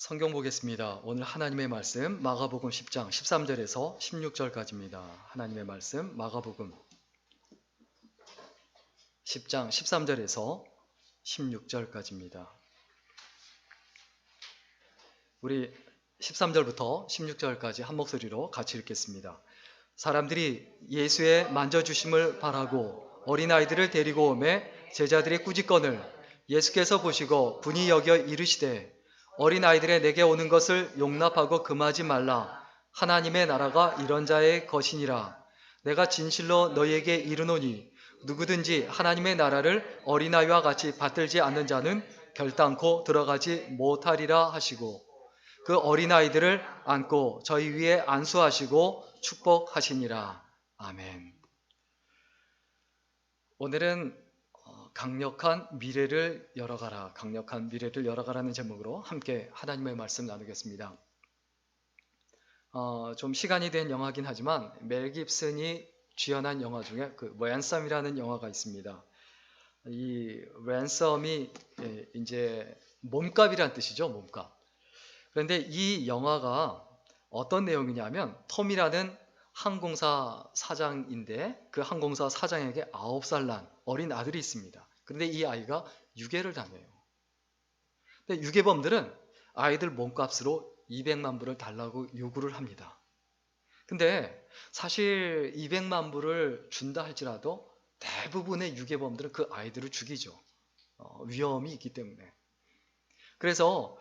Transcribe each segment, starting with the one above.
성경 보겠습니다. 오늘 하나님의 말씀 마가복음 10장 13절에서 16절까지입니다. 하나님의 말씀 마가복음 10장 13절에서 16절까지입니다. 우리 13절부터 16절까지 한 목소리로 같이 읽겠습니다. 사람들이 예수의 만져주심을 바라고 어린아이들을 데리고 오매 제자들이 꾸짖거늘 예수께서 보시고 분이 여겨 이르시되 어린아이들의 내게 오는 것을 용납하고 금하지 말라. 하나님의 나라가 이런 자의 것이니라. 내가 진실로 너희에게 이르노니 누구든지 하나님의 나라를 어린아이와 같이 받들지 않는 자는 결단코 들어가지 못하리라 하시고 그 어린아이들을 안고 저희 위에 안수하시고 축복하시니라. 아멘. 오늘은 강력한 미래를 열어가라, 강력한 미래를 열어가라는 제목으로 함께 하나님의 말씀 나누겠습니다. 좀 시간이 된 영화긴 하지만 멜 깁슨이 주연한 영화 중에 그 랜섬이라는 영화가 있습니다. 이 랜섬이 이제 몸값이란 뜻이죠, 몸값. 그런데 이 영화가 어떤 내용이냐면 톰이라는 항공사 사장인데 그 항공사 사장에게 9살 난 어린 아들이 있습니다. 그런데 이 아이가 유괴를 당해요. 근데 유괴범들은 아이들 몸값으로 200만 불을 달라고 요구를 합니다. 근데 사실 200만 불을 준다 할지라도 대부분의 유괴범들은 그 아이들을 죽이죠. 위험이 있기 때문에. 그래서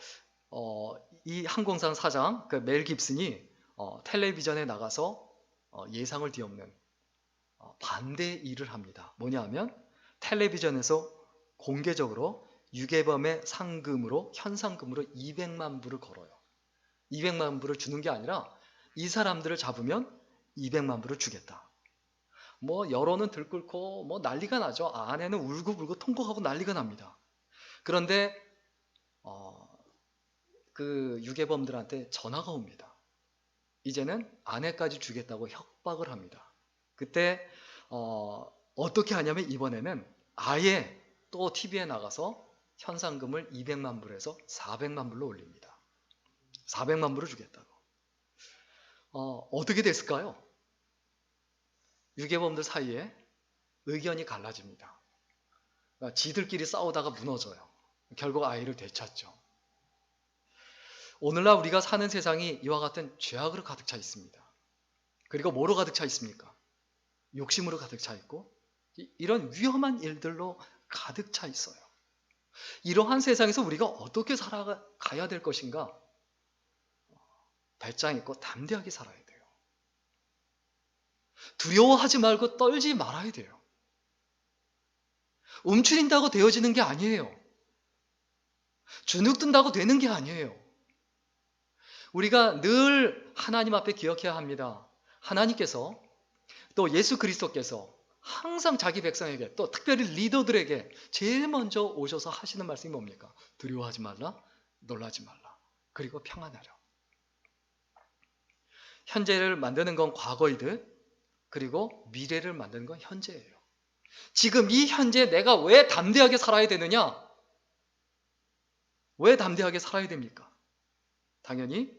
이 항공사 사장 그 멜 깁슨이 텔레비전에 나가서 예상을 뒤엎는 반대 일을 합니다. 뭐냐 하면 텔레비전에서 공개적으로 유괴범의 상금으로 현상금으로 200만 불을 걸어요. 200만 불을 주는 게 아니라 이 사람들을 잡으면 200만 불을 주겠다. 뭐 여론은 들끓고 뭐 난리가 나죠. 아내는 울고불고 통곡하고 난리가 납니다. 그런데 그 유괴범들한테 전화가 옵니다. 이제는 아내까지 주겠다고 협박을 합니다. 그때 어떻게 하냐면 이번에는 아예 또 TV에 나가서 현상금을 200만 불에서 400만 불로 올립니다. 400만 불을 주겠다고. 어떻게 됐을까요? 유괴범들 사이에 의견이 갈라집니다. 지들끼리 싸우다가 무너져요. 결국 아이를 되찾죠. 오늘날 우리가 사는 세상이 이와 같은 죄악으로 가득 차 있습니다. 그리고 뭐로 가득 차 있습니까? 욕심으로 가득 차 있고 이런 위험한 일들로 가득 차 있어요. 이러한 세상에서 우리가 어떻게 살아가야 될 것인가? 배짱 있고 담대하게 살아야 돼요. 두려워하지 말고 떨지 말아야 돼요. 움츠린다고 되어지는 게 아니에요. 주눅든다고 되는 게 아니에요. 우리가 늘 하나님 앞에 기억해야 합니다. 하나님께서 또 예수 그리스도께서 항상 자기 백성에게 또 특별히 리더들에게 제일 먼저 오셔서 하시는 말씀이 뭡니까? 두려워하지 말라, 놀라지 말라, 그리고 평안하라. 현재를 만드는 건 과거이듯 그리고 미래를 만드는 건 현재예요. 지금 이 현재 내가 왜 담대하게 살아야 되느냐? 왜 담대하게 살아야 됩니까? 당연히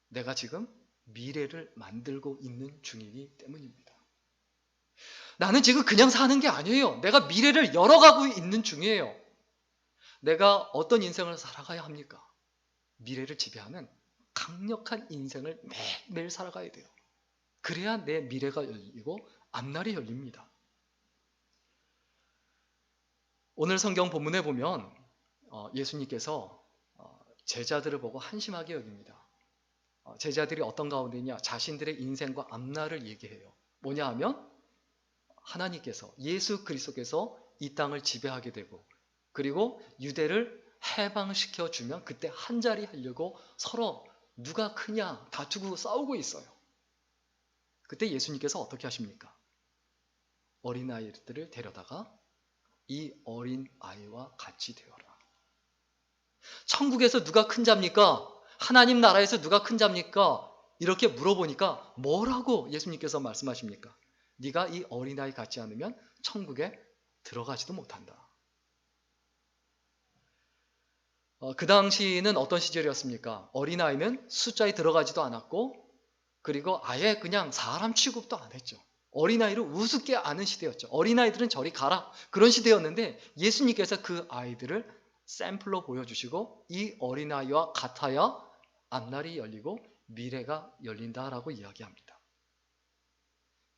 내가 지금 미래를 만들고 있는 중이기 때문입니다. 나는 지금 그냥 사는 게 아니에요. 내가 미래를 열어가고 있는 중이에요. 내가 어떤 인생을 살아가야 합니까? 미래를 지배하는 강력한 인생을 매일매일 살아가야 돼요. 그래야 내 미래가 열리고 앞날이 열립니다. 오늘 성경 본문에 보면 예수님께서 제자들을 보고 한심하게 여깁니다. 제자들이 어떤 가운데냐? 자신들의 인생과 앞날을 얘기해요. 뭐냐 하면 하나님께서 예수 그리스도께서 이 땅을 지배하게 되고 그리고 유대를 해방시켜 주면 그때 한자리 하려고 서로 누가 크냐 다투고 싸우고 있어요. 그때 예수님께서 어떻게 하십니까? 어린아이들을 데려다가 이 어린아이와 같이 되어라. 천국에서 누가 큰 자입니까? 하나님 나라에서 누가 큰 자입니까? 이렇게 물어보니까 뭐라고 예수님께서 말씀하십니까? 네가 이 어린아이 같지 않으면 천국에 들어가지도 못한다. 그 당시는 어떤 시절이었습니까? 어린아이는 숫자에 들어가지도 않았고 그리고 아예 그냥 사람 취급도 안 했죠. 어린아이를 우습게 아는 시대였죠. 어린아이들은 저리 가라. 그런 시대였는데 예수님께서 그 아이들을 샘플로 보여주시고 이 어린아이와 같아야 앞날이 열리고 미래가 열린다라고 이야기합니다.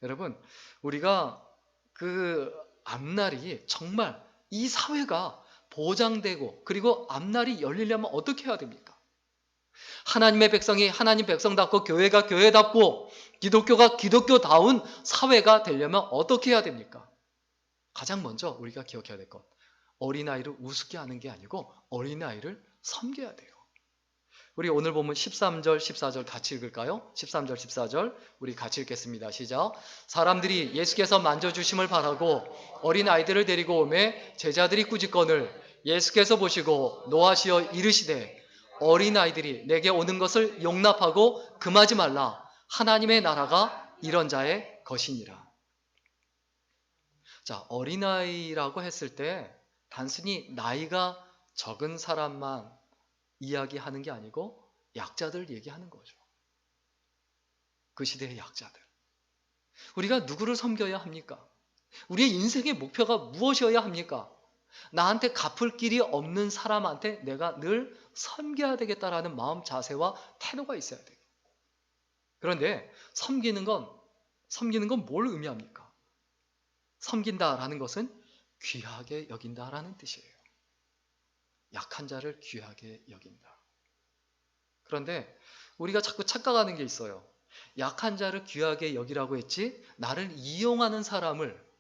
여러분, 우리가 그 앞날이 정말 이 사회가 보장되고 그리고 앞날이 열리려면 어떻게 해야 됩니까? 하나님의 백성이 하나님 백성답고 교회가 교회답고 기독교가 기독교다운 사회가 되려면 어떻게 해야 됩니까? 가장 먼저 우리가 기억해야 될 것, 어린아이를 우습게 하는 게 아니고 어린아이를 섬겨야 돼요. 우리 오늘 보면 13절, 14절 같이 읽을까요? 13절, 14절 우리 같이 읽겠습니다. 시작. 사람들이 예수께서 만져주심을 바라고 어린아이들을 데리고 오매 제자들이 꾸짖거늘 예수께서 보시고 노하시어 이르시되 어린아이들이 내게 오는 것을 용납하고 금하지 말라. 하나님의 나라가 이런 자의 것이니라. 자, 어린아이라고 했을 때 단순히 나이가 적은 사람만 이야기하는 게 아니고 약자들 얘기하는 거죠. 그 시대의 약자들. 우리가 누구를 섬겨야 합니까? 우리의 인생의 목표가 무엇이어야 합니까? 나한테 갚을 길이 없는 사람한테 내가 늘 섬겨야 되겠다라는 마음 자세와 태도가 있어야 돼요. 그런데 섬기는 건 뭘 의미합니까? 섬긴다라는 것은 귀하게 여긴다라는 뜻이에요. 약한 자를 귀하게 여긴다. 그런데 우리가 자꾸 착각하는 게 있어요. 약한 자를 귀하게 여기라고 했지 나를 이용하는 사람을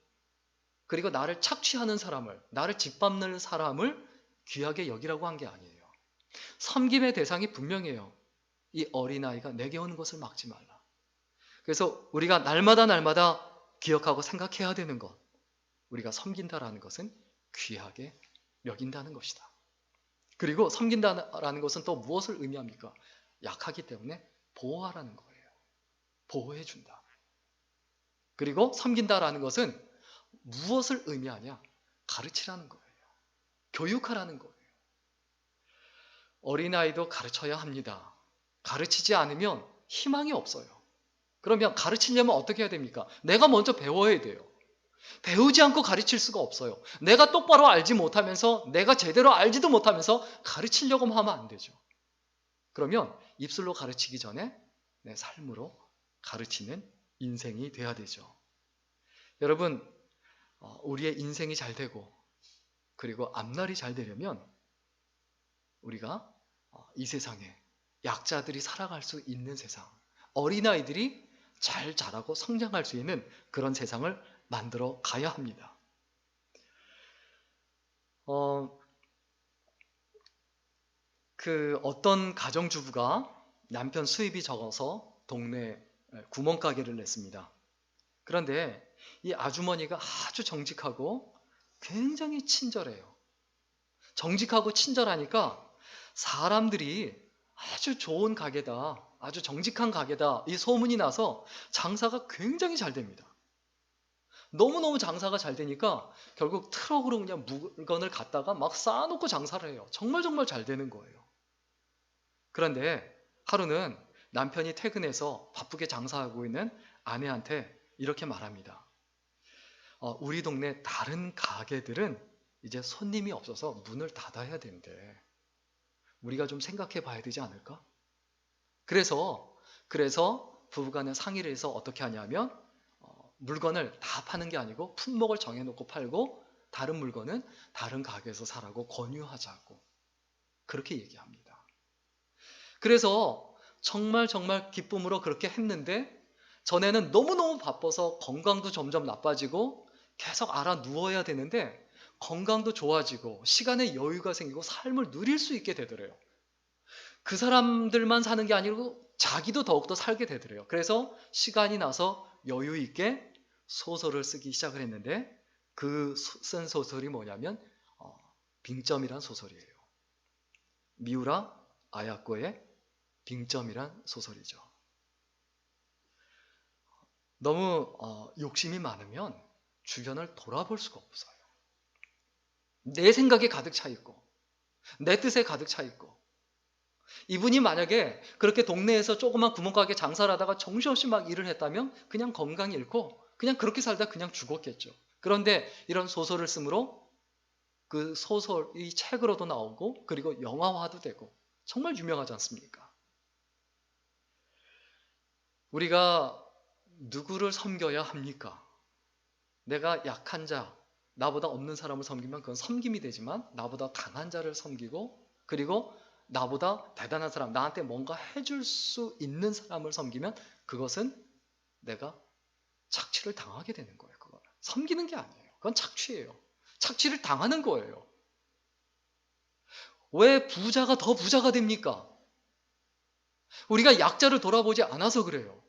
그리고 나를 착취하는 사람을 나를 짓밟는 사람을 귀하게 여기라고 한 게 아니에요. 섬김의 대상이 분명해요. 이 어린아이가 내게 오는 것을 막지 말라. 그래서 우리가 날마다 기억하고 생각해야 되는 것, 우리가 섬긴다라는 것은 귀하게 여긴다는 것이다. 그리고 섬긴다라는 것은 또 무엇을 의미합니까? 약하기 때문에 보호하라는 거예요. 보호해준다. 그리고 섬긴다라는 것은 무엇을 의미하냐? 가르치라는 거예요. 교육하라는 거예요. 어린아이도 가르쳐야 합니다. 가르치지 않으면 희망이 없어요. 그러면 가르치려면 어떻게 해야 됩니까? 내가 먼저 배워야 돼요. 배우지 않고 가르칠 수가 없어요. 내가 똑바로 알지 못하면서 내가 제대로 알지도 못하면서 가르치려고 하면 안 되죠. 그러면 입술로 가르치기 전에 내 삶으로 가르치는 인생이 돼야 되죠. 여러분, 우리의 인생이 잘 되고 그리고 앞날이 잘 되려면 우리가 이 세상에 약자들이 살아갈 수 있는 세상, 어린아이들이 잘 자라고 성장할 수 있는 그런 세상을 만들어 가야 합니다. 어떤 가정주부가 남편 수입이 적어서 동네에 구멍가게를 냈습니다. 그런데 이 아주머니가 아주 정직하고 굉장히 친절해요. 정직하고 친절하니까 사람들이 아주 좋은 가게다, 아주 정직한 가게다 이 소문이 나서 장사가 굉장히 잘 됩니다. 너무너무 장사가 잘 되니까 결국 트럭으로 그냥 물건을 갖다가 막 쌓아놓고 장사를 해요. 정말 잘 되는 거예요. 그런데 하루는 남편이 퇴근해서 바쁘게 장사하고 있는 아내한테 이렇게 말합니다. 우리 동네 다른 가게들은 이제 손님이 없어서 문을 닫아야 된대. 우리가 좀 생각해 봐야 되지 않을까? 그래서 부부간에 상의를 해서 어떻게 하냐면 물건을 다 파는 게 아니고 품목을 정해놓고 팔고 다른 물건은 다른 가게에서 사라고 권유하자고 그렇게 얘기합니다. 그래서 정말 기쁨으로 그렇게 했는데 전에는 너무너무 바빠서 건강도 점점 나빠지고 계속 알아 누워야 되는데 건강도 좋아지고 시간에 여유가 생기고 삶을 누릴 수 있게 되더래요. 그 사람들만 사는 게 아니고 자기도 더욱더 살게 되더래요. 그래서 시간이 나서 여유 있게 소설을 쓰기 시작을 했는데 그 쓴 소설이 뭐냐면 빙점이란 소설이에요. 미우라 아야코의 빙점이란 소설이죠. 너무 욕심이 많으면 주변을 돌아볼 수가 없어요. 내 생각에 가득 차 있고 내 뜻에 가득 차 있고. 이분이 만약에 그렇게 동네에서 조그만 구멍가게 장사를 하다가 정신없이 막 일을 했다면 그냥 건강 잃고 그냥 그렇게 살다 그냥 죽었겠죠. 그런데 이런 소설을 쓰므로 그 소설이 책으로도 나오고 그리고 영화화도 되고 정말 유명하지 않습니까? 우리가 누구를 섬겨야 합니까? 내가 약한 자, 나보다 없는 사람을 섬기면 그건 섬김이 되지만 나보다 강한 자를 섬기고 그리고 나보다 대단한 사람, 나한테 뭔가 해줄 수 있는 사람을 섬기면 그것은 내가 착취를 당하게 되는 거예요. 그건 섬기는 게 아니에요. 그건 착취예요. 착취를 당하는 거예요. 왜 부자가 더 부자가 됩니까? 우리가 약자를 돌아보지 않아서 그래요.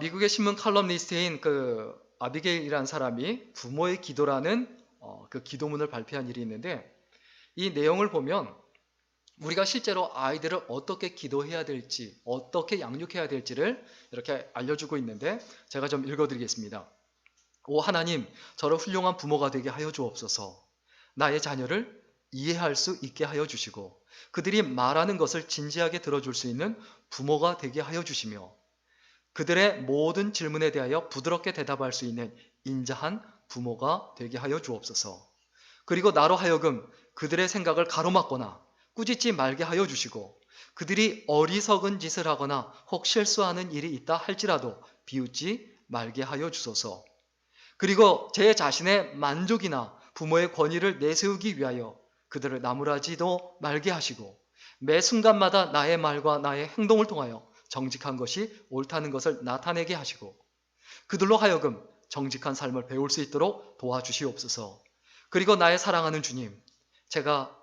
미국의 신문 칼럼니스트인 그 아비게일이라는 사람이 부모의 기도라는 그 기도문을 발표한 일이 있는데 이 내용을 보면 우리가 실제로 아이들을 어떻게 기도해야 될지, 어떻게 양육해야 될지를 이렇게 알려주고 있는데 제가 좀 읽어드리겠습니다. 오 하나님, 저를 훌륭한 부모가 되게 하여 주옵소서. 나의 자녀를 이해할 수 있게 하여 주시고 그들이 말하는 것을 진지하게 들어줄 수 있는 부모가 되게 하여 주시며 그들의 모든 질문에 대하여 부드럽게 대답할 수 있는 인자한 부모가 되게 하여 주옵소서. 그리고 나로 하여금 그들의 생각을 가로막거나 꾸짖지 말게 하여 주시고 그들이 어리석은 짓을 하거나 혹 실수하는 일이 있다 할지라도 비웃지 말게 하여 주소서. 그리고 제 자신의 만족이나 부모의 권위를 내세우기 위하여 그들을 나무라지도 말게 하시고 매 순간마다 나의 말과 나의 행동을 통하여 정직한 것이 옳다는 것을 나타내게 하시고 그들로 하여금 정직한 삶을 배울 수 있도록 도와주시옵소서. 그리고 나의 사랑하는 주님, 제가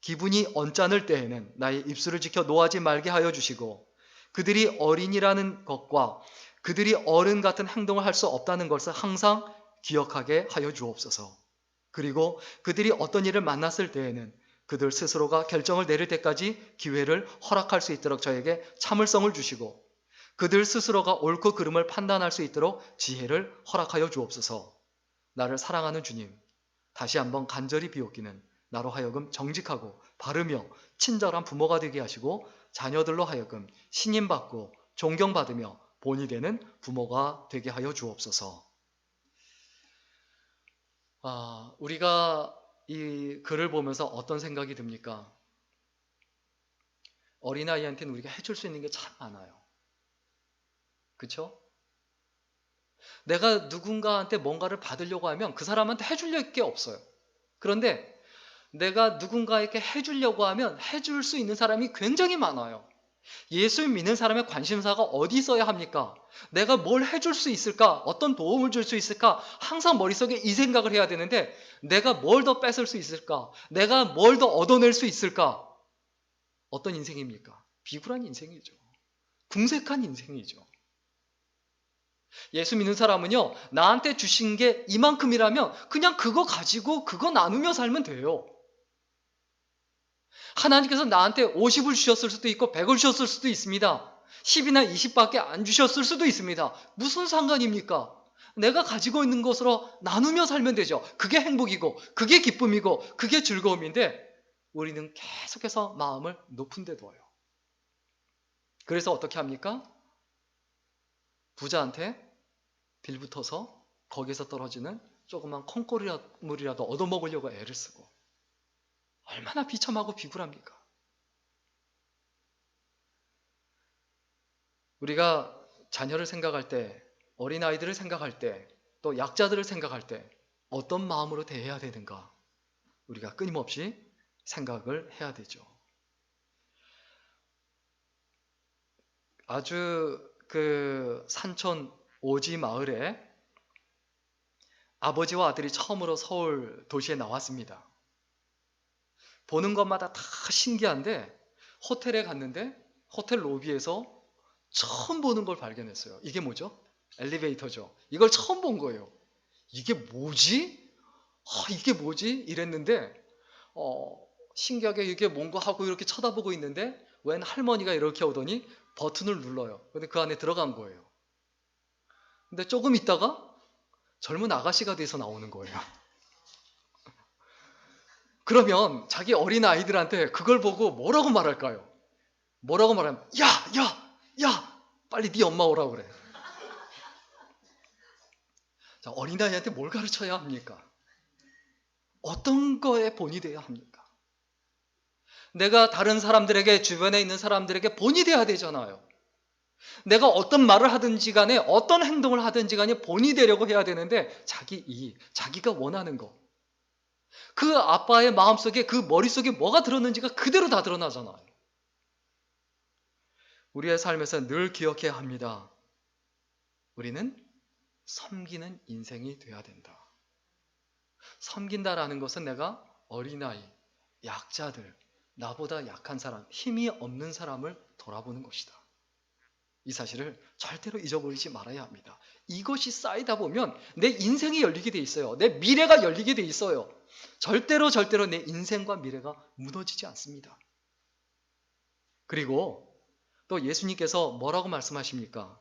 기분이 언짢을 때에는 나의 입술을 지켜 노하지 말게 하여 주시고 그들이 어린이라는 것과 그들이 어른 같은 행동을 할 수 없다는 것을 항상 기억하게 하여 주옵소서. 그리고 그들이 어떤 일을 만났을 때에는 그들 스스로가 결정을 내릴 때까지 기회를 허락할 수 있도록 저에게 참을성을 주시고 그들 스스로가 옳고 그름을 판단할 수 있도록 지혜를 허락하여 주옵소서. 나를 사랑하는 주님, 다시 한번 간절히 비웃기는 나로 하여금 정직하고 바르며 친절한 부모가 되게 하시고 자녀들로 하여금 신임받고 존경받으며 본이 되는 부모가 되게 하여 주옵소서. 우리가 이 글을 보면서 어떤 생각이 듭니까? 어린아이한테는 우리가 해줄 수 있는 게 참 많아요. 그쵸? 내가 누군가한테 뭔가를 받으려고 하면 그 사람한테 해줄 게 없어요. 그런데 내가 누군가에게 해주려고 하면 해줄 수 있는 사람이 굉장히 많아요. 예수 믿는 사람의 관심사가 어디 있어야 합니까? 내가 뭘 해줄 수 있을까? 어떤 도움을 줄 수 있을까? 항상 머릿속에 이 생각을 해야 되는데 내가 뭘 더 뺏을 수 있을까? 내가 뭘 더 얻어낼 수 있을까? 어떤 인생입니까? 비굴한 인생이죠. 궁색한 인생이죠. 예수 믿는 사람은요, 나한테 주신 게 이만큼이라면 그냥 그거 가지고 그거 나누며 살면 돼요. 하나님께서 나한테 50을 주셨을 수도 있고 100을 주셨을 수도 있습니다. 10이나 20밖에 안 주셨을 수도 있습니다. 무슨 상관입니까? 내가 가지고 있는 것으로 나누며 살면 되죠. 그게 행복이고 그게 기쁨이고 그게 즐거움인데 우리는 계속해서 마음을 높은 데 둬요. 그래서 어떻게 합니까? 부자한테 빌붙어서 거기서 떨어지는 조그만 콩고물이라도 얻어먹으려고 애를 쓰고 얼마나 비참하고 비굴합니까? 우리가 자녀를 생각할 때, 어린아이들을 생각할 때, 또 약자들을 생각할 때 어떤 마음으로 대해야 되는가? 우리가 끊임없이 생각을 해야 되죠. 아주 그 산촌 오지 마을에 아버지와 아들이 처음으로 서울 도시에 나왔습니다. 보는 것마다 다 신기한데 호텔에 갔는데 호텔 로비에서 처음 보는 걸 발견했어요. 이게 뭐죠? 엘리베이터죠. 이걸 처음 본 거예요. 이게 뭐지? 이게 뭐지? 이랬는데 신기하게 이게 뭔가 하고 이렇게 쳐다보고 있는데 웬 할머니가 이렇게 오더니 버튼을 눌러요. 근데 그 안에 들어간 거예요. 근데 조금 있다가 젊은 아가씨가 돼서 나오는 거예요. 그러면 자기 어린 아이들한테 그걸 보고 뭐라고 말할까요? 뭐라고 말하면 야, 야, 야, 빨리 네 엄마 오라고 그래. 자, 어린아이한테 뭘 가르쳐야 합니까? 어떤 거에 본이 돼야 합니까? 내가 다른 사람들에게, 주변에 있는 사람들에게 본이 돼야 되잖아요. 내가 어떤 말을 하든지 간에 어떤 행동을 하든지 간에 본이 되려고 해야 되는데 자기가 원하는 거. 그 아빠의 마음속에 그 머릿속에 뭐가 들었는지가 그대로 다 드러나잖아요. 우리의 삶에서 늘 기억해야 합니다. 우리는 섬기는 인생이 돼야 된다. 섬긴다라는 것은 내가 어린아이, 약자들, 나보다 약한 사람, 힘이 없는 사람을 돌아보는 것이다. 이 사실을 절대로 잊어버리지 말아야 합니다. 이것이 쌓이다 보면 내 인생이 열리게 돼 있어요. 내 미래가 열리게 돼 있어요. 절대로 내 인생과 미래가 무너지지 않습니다. 그리고 또 예수님께서 뭐라고 말씀하십니까?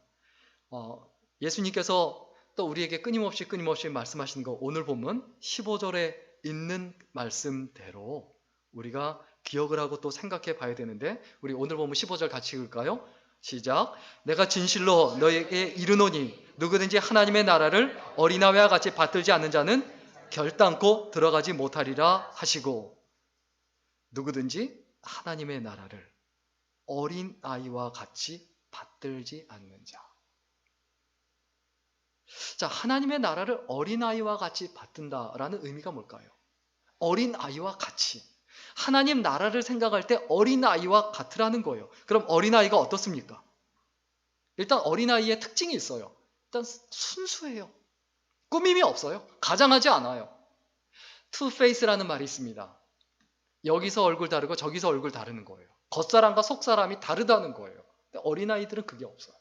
예수님께서 또 우리에게 끊임없이 말씀하시는 거, 오늘 보면 15절에 있는 말씀대로 우리가 기억을 하고 또 생각해 봐야 되는데, 우리 오늘 보면 15절 같이 읽을까요? 시작. 내가 진실로 너에게 이르노니 누구든지 하나님의 나라를 어린아이와 같이 받들지 않는 자는 결단코 들어가지 못하리라 하시고, 누구든지 하나님의 나라를 어린아이와 같이 받들지 않는 자. 자, 하나님의 나라를 어린아이와 같이 받든다라는 의미가 뭘까요? 어린아이와 같이. 하나님 나라를 생각할 때 어린아이와 같으라는 거예요. 그럼 어린아이가 어떻습니까? 일단 어린아이의 특징이 있어요. 일단 순수해요. 꾸밈이 없어요. 가장하지 않아요. 투페이스라는 말이 있습니다. 여기서 얼굴 다르고 저기서 얼굴 다르는 거예요. 겉사람과 속사람이 다르다는 거예요. 근데 어린아이들은 그게 없어요.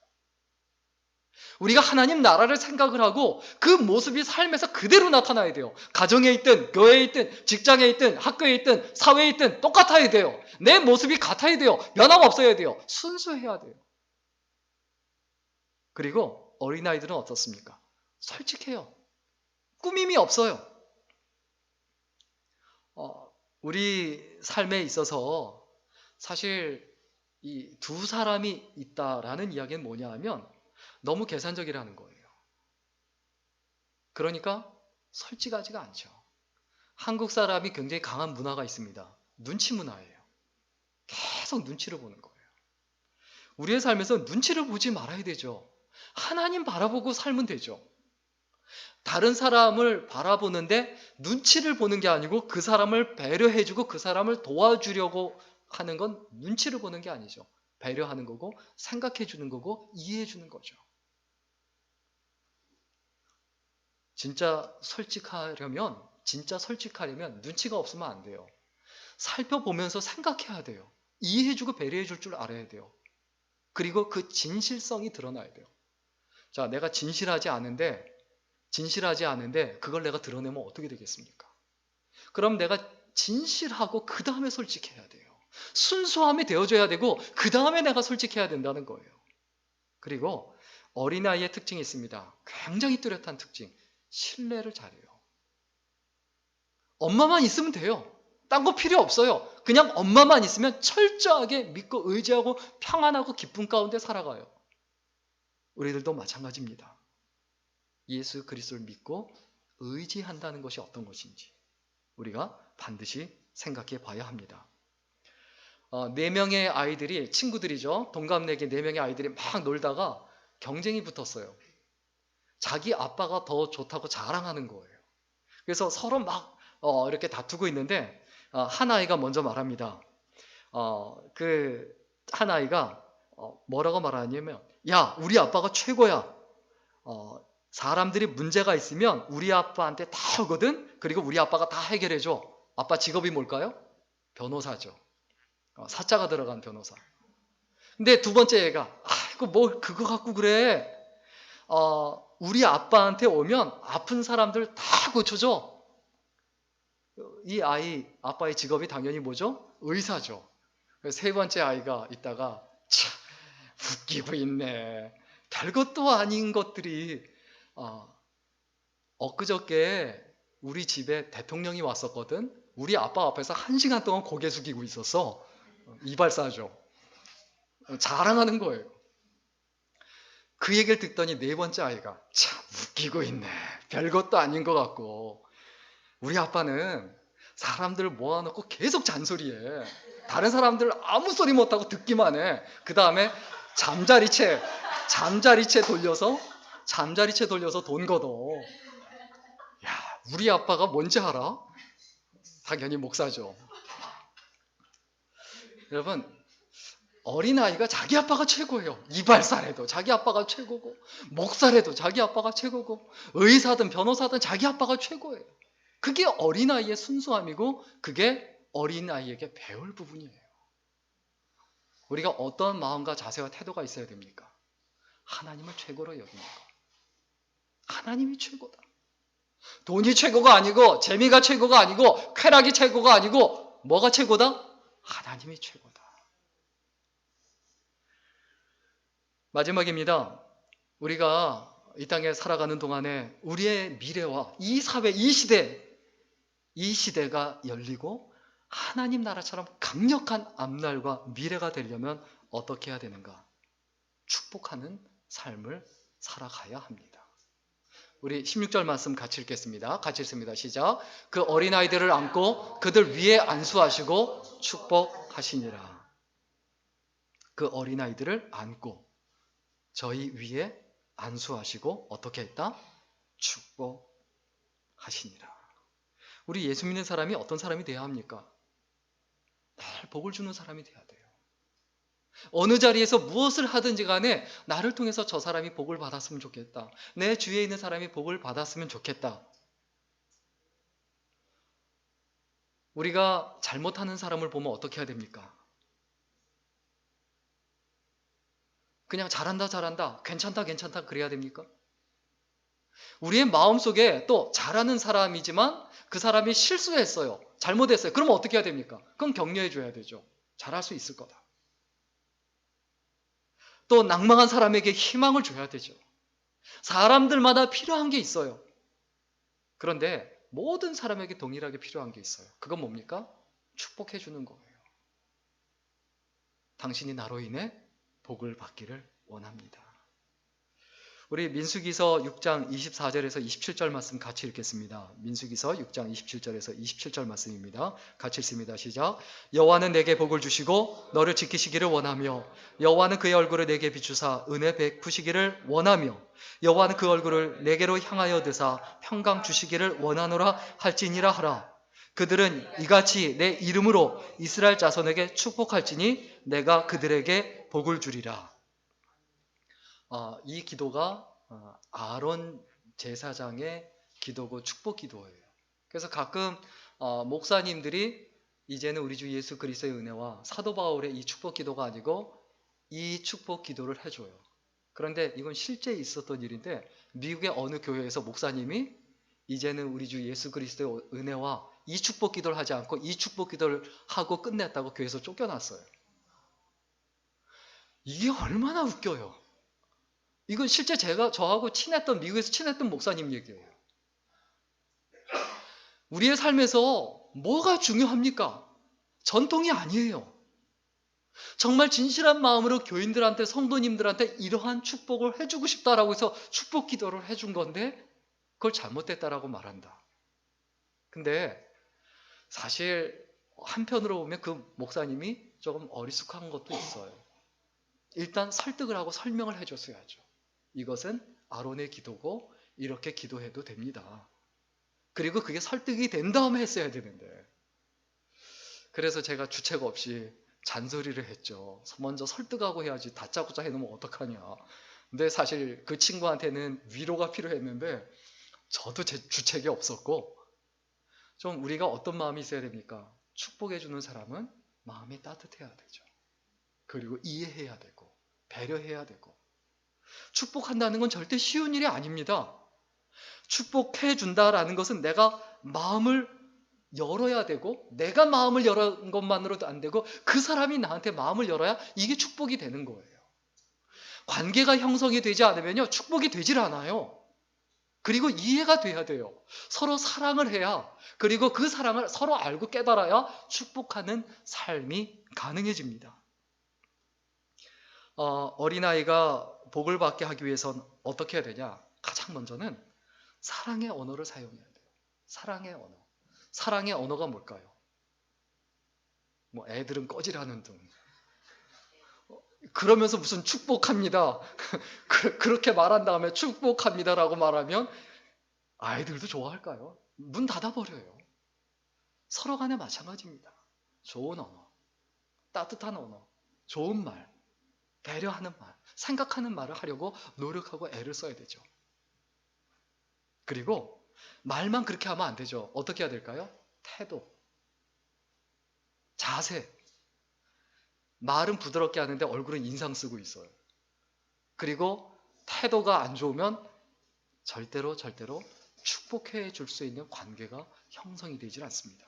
우리가 하나님 나라를 생각을 하고 그 모습이 삶에서 그대로 나타나야 돼요. 가정에 있든 교회에 있든 직장에 있든 학교에 있든 사회에 있든 똑같아야 돼요. 내 모습이 같아야 돼요. 변함 없어야 돼요. 순수해야 돼요. 그리고 어린아이들은 어떻습니까? 솔직해요. 꾸밈이 없어요. 우리 삶에 있어서 사실 이 두 사람이 있다라는 이야기는 뭐냐 하면 너무 계산적이라는 거예요. 그러니까 솔직하지가 않죠. 한국 사람이 굉장히 강한 문화가 있습니다. 눈치 문화예요. 계속 눈치를 보는 거예요. 우리의 삶에서 눈치를 보지 말아야 되죠. 하나님 바라보고 살면 되죠. 다른 사람을 바라보는데 눈치를 보는 게 아니고 그 사람을 배려해주고 그 사람을 도와주려고 하는 건 눈치를 보는 게 아니죠. 배려하는 거고 생각해주는 거고 이해해주는 거죠. 진짜 솔직하려면 눈치가 없으면 안 돼요. 살펴보면서 생각해야 돼요. 이해해주고 배려해줄 줄 알아야 돼요. 그리고 그 진실성이 드러나야 돼요. 자, 내가 진실하지 않은데 그걸 내가 드러내면 어떻게 되겠습니까? 그럼 내가 진실하고 그 다음에 솔직해야 돼요. 순수함이 되어줘야 되고 그 다음에 내가 솔직해야 된다는 거예요. 그리고 어린아이의 특징이 있습니다. 굉장히 뚜렷한 특징. 신뢰를 잘해요. 엄마만 있으면 돼요. 딴 거 필요 없어요. 그냥 엄마만 있으면 철저하게 믿고 의지하고 평안하고 기쁨 가운데 살아가요. 우리들도 마찬가지입니다. 예수 그리스도를 믿고 의지한다는 것이 어떤 것인지 우리가 반드시 생각해 봐야 합니다. 4명의 아이들이, 친구들이죠. 동갑내기 4명의 아이들이 막 놀다가 경쟁이 붙었어요. 자기 아빠가 더 좋다고 자랑하는 거예요. 그래서 서로 막 이렇게 다투고 있는데 한 아이가 먼저 말합니다. 그 한 아이가 뭐라고 말하냐면, 야, 우리 아빠가 최고야. 사람들이 문제가 있으면 우리 아빠한테 다 오거든. 그리고 우리 아빠가 다 해결해줘. 아빠 직업이 뭘까요? 변호사죠. 사자가 들어간 변호사. 근데 두 번째 애가, 이거 뭐 그거 갖고 그래. 우리 아빠한테 오면 아픈 사람들 다 고쳐줘. 이 아빠의 직업이 당연히 뭐죠? 의사죠. 세 번째 아이가 있다가, 참 웃기고 있네. 별것도 아닌 것들이 엊그저께 우리 집에 대통령이 왔었거든. 우리 아빠 앞에서 1시간 동안 고개 숙이고 있었어. 이발사죠. 자랑하는 거예요. 그 얘기를 듣더니 네 번째 아이가 참 웃기고 있네. 별것도 아닌 것 같고. 우리 아빠는 사람들 모아놓고 계속 잔소리해. 다른 사람들 아무 소리 못하고 듣기만 해. 그 다음에 잠자리채 돌려서 돈 걷어. 야, 우리 아빠가 뭔지 알아? 당연히 목사죠. 여러분, 어린아이가 자기 아빠가 최고예요. 이발사래도 자기 아빠가 최고고, 목사래도 자기 아빠가 최고고, 의사든 변호사든 자기 아빠가 최고예요. 그게 어린아이의 순수함이고, 그게 어린아이에게 배울 부분이에요. 우리가 어떤 마음과 자세와 태도가 있어야 됩니까? 하나님을 최고로 여깁니까? 하나님이 최고다. 돈이 최고가 아니고, 재미가 최고가 아니고, 쾌락이 최고가 아니고, 뭐가 최고다? 하나님이 최고다. 마지막입니다. 우리가 이 땅에 살아가는 동안에 우리의 미래와 이 사회, 이 시대가 열리고 하나님 나라처럼 강력한 앞날과 미래가 되려면 어떻게 해야 되는가? 축복하는 삶을 살아가야 합니다. 우리 16절 말씀 같이 읽겠습니다. 같이 읽습니다. 시작. 그 어린아이들을 안고 그들 위에 안수하시고 축복하시니라. 그 어린아이들을 안고 저희 위에 안수하시고 어떻게 했다? 축복하시니라. 우리 예수 믿는 사람이 어떤 사람이 돼야 합니까? 날 복을 주는 사람이 돼야 돼요. 어느 자리에서 무엇을 하든지 간에 나를 통해서 저 사람이 복을 받았으면 좋겠다. 내 주위에 있는 사람이 복을 받았으면 좋겠다. 우리가 잘못하는 사람을 보면 어떻게 해야 됩니까? 그냥 잘한다 괜찮다 그래야 됩니까? 우리의 마음속에 또 잘하는 사람이지만 그 사람이 실수했어요. 잘못했어요. 그러면 어떻게 해야 됩니까? 그럼 격려해 줘야 되죠. 잘할 수 있을 거다. 또 낭망한 사람에게 희망을 줘야 되죠. 사람들마다 필요한 게 있어요. 그런데 모든 사람에게 동일하게 필요한 게 있어요. 그건 뭡니까? 축복해 주는 거예요. 당신이 나로 인해 복을 받기를 원합니다. 우리 민수기서 6장 24절에서 27절 말씀 같이 읽겠습니다. 민수기서 6장 27절에서 27절 말씀입니다. 같이 읽습니다. 시작. 여호와는 내게 복을 주시고 너를 지키시기를 원하며 여호와는 그의 얼굴을 내게 비추사 은혜 베푸시기를 원하며 여호와는 그 얼굴을 내게로 향하여 드사 평강 주시기를 원하노라 할지니라 하라. 그들은 이같이 내 이름으로 이스라엘 자손에게 축복할지니 내가 그들에게 복을 주리라. 이 기도가 아론 제사장의 기도고 축복 기도예요. 그래서 가끔 목사님들이 이제는 우리 주 예수 그리스도의 은혜와 사도 바울의 이 축복 기도가 아니고 이 축복 기도를 해줘요. 그런데 이건 실제 있었던 일인데 미국의 어느 교회에서 목사님이 이제는 우리 주 예수 그리스도의 은혜와 이 축복 기도를 하지 않고 이 축복 기도를 하고 끝냈다고 교회에서 쫓겨났어요. 이게 얼마나 웃겨요. 이건 실제 저하고 미국에서 친했던 목사님 얘기예요. 우리의 삶에서 뭐가 중요합니까? 전통이 아니에요. 정말 진실한 마음으로 교인들한테, 성도님들한테 이러한 축복을 해주고 싶다라고 해서 축복 기도를 해준 건데 그걸 잘못됐다라고 말한다. 근데 사실 한편으로 보면 그 목사님이 조금 어리숙한 것도 있어요. 일단 설득을 하고 설명을 해줬어야죠. 이것은 아론의 기도고 이렇게 기도해도 됩니다. 그리고 그게 설득이 된 다음에 했어야 되는데 그래서 제가 주책 없이 잔소리를 했죠. 먼저 설득하고 해야지 다짜고짜 해놓으면 어떡하냐. 근데 사실 그 친구한테는 위로가 필요했는데 저도 제 주책이 없었고 좀 우리가 어떤 마음이 있어야 됩니까? 축복해주는 사람은 마음이 따뜻해야 되죠. 그리고 이해해야 되고 배려해야 되고 축복한다는 건 절대 쉬운 일이 아닙니다. 축복해 준다라는 것은 내가 마음을 열어야 되고 내가 마음을 여는 것만으로도 안 되고 그 사람이 나한테 마음을 열어야 이게 축복이 되는 거예요. 관계가 형성이 되지 않으면요 축복이 되질 않아요. 그리고 이해가 돼야 돼요. 서로 사랑을 해야, 그리고 그 사랑을 서로 알고 깨달아야 축복하는 삶이 가능해집니다. 어린아이가 복을 받게 하기 위해선 어떻게 해야 되냐? 가장 먼저는 사랑의 언어를 사용해야 돼요. 사랑의 언어. 사랑의 언어가 뭘까요? 뭐 애들은 꺼지라는 등. 그러면서 무슨 축복합니다. 그렇게 말한 다음에 축복합니다라고 말하면 아이들도 좋아할까요? 문 닫아버려요. 서로 간에 마찬가지입니다. 좋은 언어, 따뜻한 언어, 좋은 말, 배려하는 말, 생각하는 말을 하려고 노력하고 애를 써야 되죠. 그리고 말만 그렇게 하면 안 되죠. 어떻게 해야 될까요? 태도, 자세. 말은 부드럽게 하는데 얼굴은 인상 쓰고 있어요. 그리고 태도가 안 좋으면 절대로 축복해 줄 수 있는 관계가 형성이 되질 않습니다.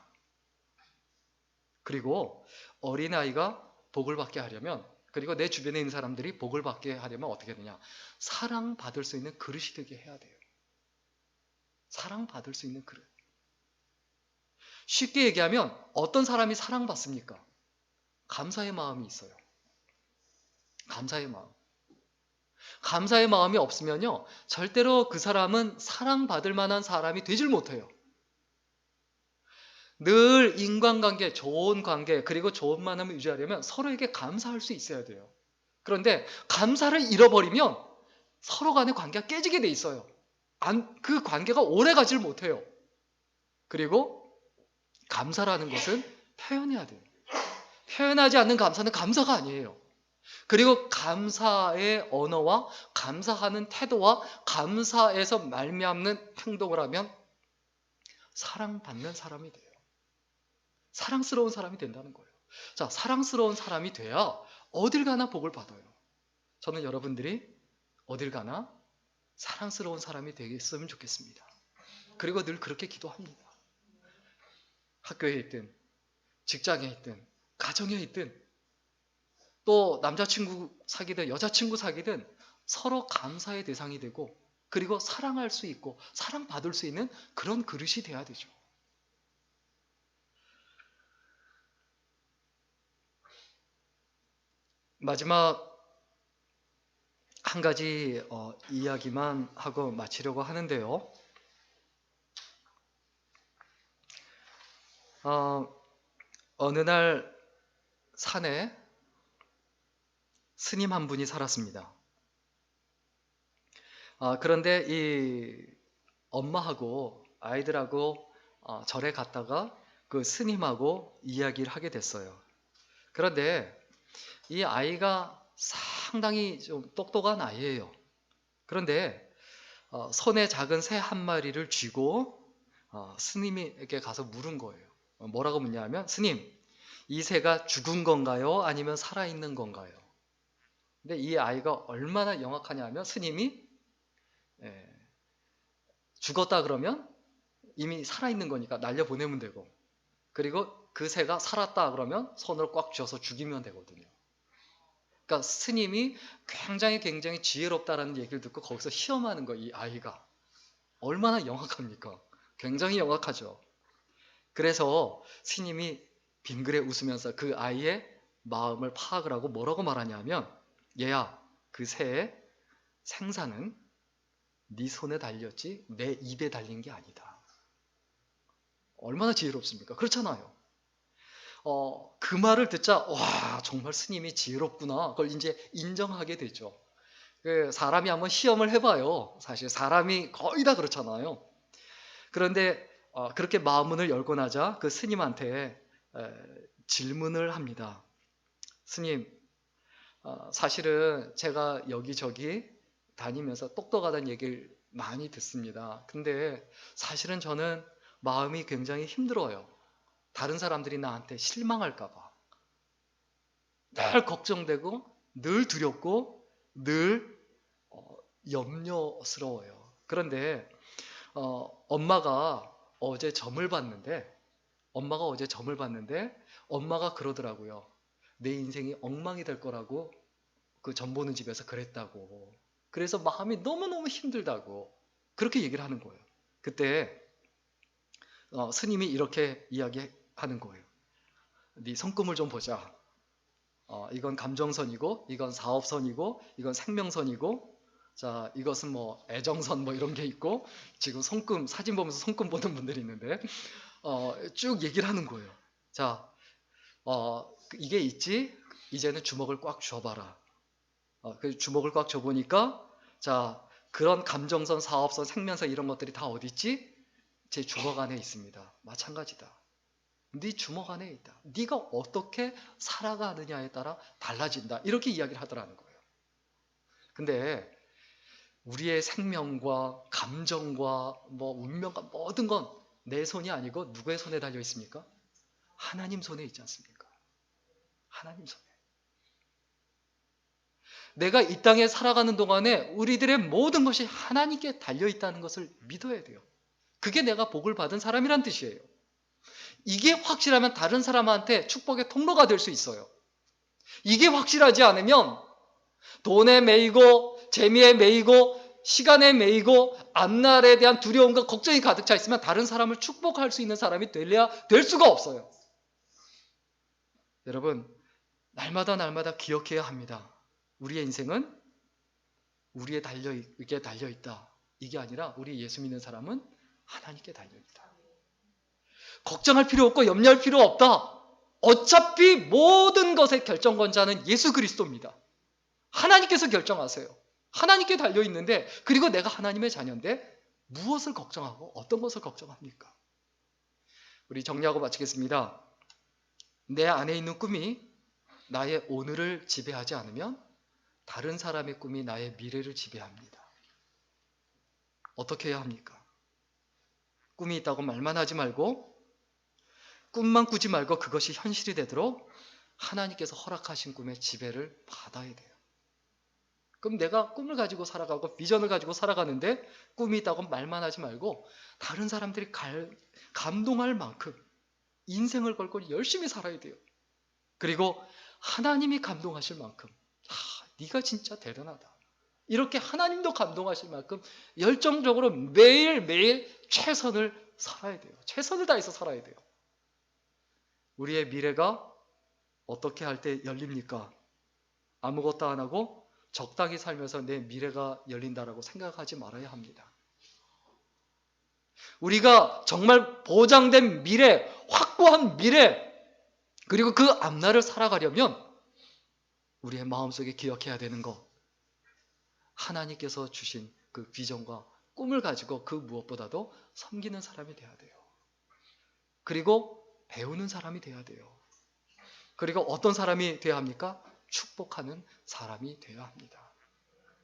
그리고 어린아이가 복을 받게 하려면, 그리고 내 주변에 있는 사람들이 복을 받게 하려면 어떻게 되냐? 사랑받을 수 있는 그릇이 되게 해야 돼요. 사랑받을 수 있는 그릇. 쉽게 얘기하면 어떤 사람이 사랑받습니까? 감사의 마음이 있어요. 감사의 마음. 감사의 마음이 없으면요, 절대로 그 사람은 사랑받을 만한 사람이 되질 못해요. 늘 인간관계, 좋은 관계, 그리고 좋은 만남을 유지하려면 서로에게 감사할 수 있어야 돼요. 그런데 감사를 잃어버리면 서로 간의 관계가 깨지게 돼 있어요. 그 관계가 오래 가질 못해요. 그리고 감사라는 것은 표현해야 돼요. 표현하지 않는 감사는 감사가 아니에요. 그리고 감사의 언어와 감사하는 태도와 감사에서 말미암는 행동을 하면 사랑받는 사람이 돼요. 사랑스러운 사람이 된다는 거예요. 자, 사랑스러운 사람이 돼야 어딜 가나 복을 받아요. 저는 여러분들이 어딜 가나 사랑스러운 사람이 되겠으면 좋겠습니다. 그리고 늘 그렇게 기도합니다. 학교에 있든 직장에 있든 가정에 있든 또 남자친구 사귀든 여자친구 사귀든 서로 감사의 대상이 되고, 그리고 사랑할 수 있고 사랑받을 수 있는 그런 그릇이 돼야 되죠. 마지막 한 가지 이야기만 하고 마치려고 하는데요. 어느 날 산에 스님 한 분이 살았습니다. 그런데 이 엄마하고 아이들하고 절에 갔다가 그 스님하고 이야기를 하게 됐어요. 그런데 이 아이가 상당히 좀 똑똑한 아이예요. 그런데 손에 작은 새 한 마리를 쥐고 스님에게 가서 물은 거예요. 뭐라고 묻냐면, 스님, 이 새가 죽은 건가요? 아니면 살아있는 건가요? 근데 이 아이가 얼마나 영악하냐면, 스님이 죽었다 그러면 이미 살아있는 거니까 날려보내면 되고, 그리고 그 새가 살았다 그러면 손으로 꽉 쥐어서 죽이면 되거든요. 그러니까 스님이 굉장히 지혜롭다라는 얘기를 듣고 거기서 시험하는 거예요. 이 아이가 얼마나 영악합니까? 굉장히 영악하죠. 그래서 스님이 빙그레 웃으면서 그 아이의 마음을 파악을 하고 뭐라고 말하냐면, 얘야, 그 새의 생사는 네 손에 달렸지 내 입에 달린 게 아니다. 얼마나 지혜롭습니까? 그렇잖아요. 그 말을 듣자, 와, 정말 스님이 지혜롭구나. 그걸 이제 인정하게 되죠. 사람이 한번 시험을 해봐요. 사실 사람이 거의 다 그렇잖아요. 그런데 그렇게 마음문을 열고 나자 그 스님한테 질문을 합니다. 스님, 사실은 제가 여기저기 다니면서 똑똑하다는 얘기를 많이 듣습니다. 근데 사실은 저는 마음이 굉장히 힘들어요. 다른 사람들이 나한테 실망할까봐. 늘 걱정되고, 늘 두렵고, 늘 염려스러워요. 그런데 엄마가 어제 점을 봤는데 엄마가 그러더라고요. 내 인생이 엉망이 될 거라고 그 점 보는 집에서 그랬다고. 그래서 마음이 너무너무 힘들다고. 그렇게 얘기를 하는 거예요. 그때 스님이 이렇게 이야기하는 거예요. 네 성금을 좀 보자. 이건 감정선이고, 이건 사업선이고, 이건 생명선이고, 자, 이것은 뭐 애정선 뭐 이런 게 있고, 지금 손금 사진 보면서 손금 보는 분들이 있는데 쭉 얘기를 하는 거예요. 자, 이게 있지? 이제는 주먹을 꽉 쥐어봐라. 그 주먹을 꽉 쥐어보니까, 자, 그런 감정선, 사업선, 생명선 이런 것들이 다 어디 있지? 제 주먹 안에 있습니다. 마찬가지다. 네 주먹 안에 있다. 네가 어떻게 살아가느냐에 따라 달라진다. 이렇게 이야기를 하더라는 거예요. 근데 우리의 생명과 감정과 뭐 운명과 모든 건 내 손이 아니고 누구의 손에 달려 있습니까? 하나님 손에 있지 않습니까? 하나님 손에. 내가 이 땅에 살아가는 동안에 우리들의 모든 것이 하나님께 달려 있다는 것을 믿어야 돼요. 그게 내가 복을 받은 사람이란 뜻이에요. 이게 확실하면 다른 사람한테 축복의 통로가 될 수 있어요. 이게 확실하지 않으면 돈에 매이고 재미에 매이고 시간에 매이고 앞날에 대한 두려움과 걱정이 가득 차 있으면 다른 사람을 축복할 수 있는 사람이 될 수가 없어요. 여러분, 날마다 기억해야 합니다. 우리의 인생은 우리에 달려있다. 이게 아니라 우리 예수 믿는 사람은 하나님께 달려있다. 걱정할 필요 없고 염려할 필요 없다. 어차피 모든 것의 결정권자는 예수 그리스도입니다. 하나님께서 결정하세요. 하나님께 달려있는데, 그리고 내가 하나님의 자녀인데 무엇을 걱정하고 어떤 것을 걱정합니까? 우리 정리하고 마치겠습니다. 내 안에 있는 꿈이 나의 오늘을 지배하지 않으면 다른 사람의 꿈이 나의 미래를 지배합니다. 어떻게 해야 합니까? 꿈이 있다고 말만 하지 말고, 꿈만 꾸지 말고 그것이 현실이 되도록 하나님께서 허락하신 꿈의 지배를 받아야 돼요. 그럼 내가 꿈을 가지고 살아가고 비전을 가지고 살아가는데 꿈이 있다고 말만 하지 말고 다른 사람들이 감동할 만큼 인생을 걸고 열심히 살아야 돼요. 그리고 하나님이 감동하실 만큼, 네가 진짜 대단하다. 이렇게 하나님도 감동하실 만큼 열정적으로 매일매일 최선을 살아야 돼요. 최선을 다해서 살아야 돼요. 우리의 미래가 어떻게 할 때 열립니까? 아무것도 안 하고 적당히 살면서 내 미래가 열린다라고 생각하지 말아야 합니다. 우리가 정말 보장된 미래, 확고한 미래, 그리고 그 앞날을 살아가려면 우리의 마음속에 기억해야 되는 것, 하나님께서 주신 그 비전과 꿈을 가지고 그 무엇보다도 섬기는 사람이 돼야 돼요. 그리고 배우는 사람이 돼야 돼요. 그리고 어떤 사람이 돼야 합니까? 축복하는 사람이 돼야 합니다.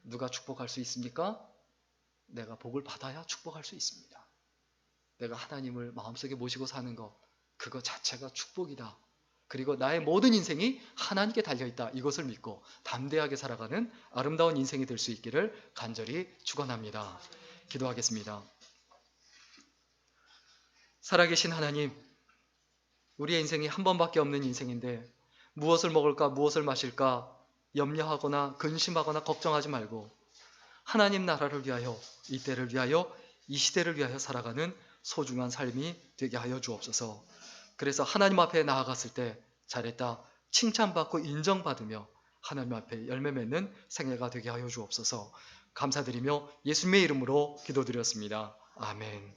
누가 축복할 수 있습니까? 내가 복을 받아야 축복할 수 있습니다. 내가 하나님을 마음속에 모시고 사는 것, 그거 자체가 축복이다. 그리고 나의 모든 인생이 하나님께 달려있다. 이것을 믿고 담대하게 살아가는 아름다운 인생이 될 수 있기를 간절히 축원합니다. 기도하겠습니다. 살아계신 하나님, 우리의 인생이 한 번밖에 없는 인생인데 무엇을 먹을까, 무엇을 마실까 염려하거나 근심하거나 걱정하지 말고 하나님 나라를 위하여, 이 때를 위하여, 이 시대를 위하여 살아가는 소중한 삶이 되게 하여 주옵소서. 그래서 하나님 앞에 나아갔을 때 잘했다, 칭찬받고 인정받으며 하나님 앞에 열매 맺는 생애가 되게 하여 주옵소서. 감사드리며 예수님의 이름으로 기도드렸습니다. 아멘.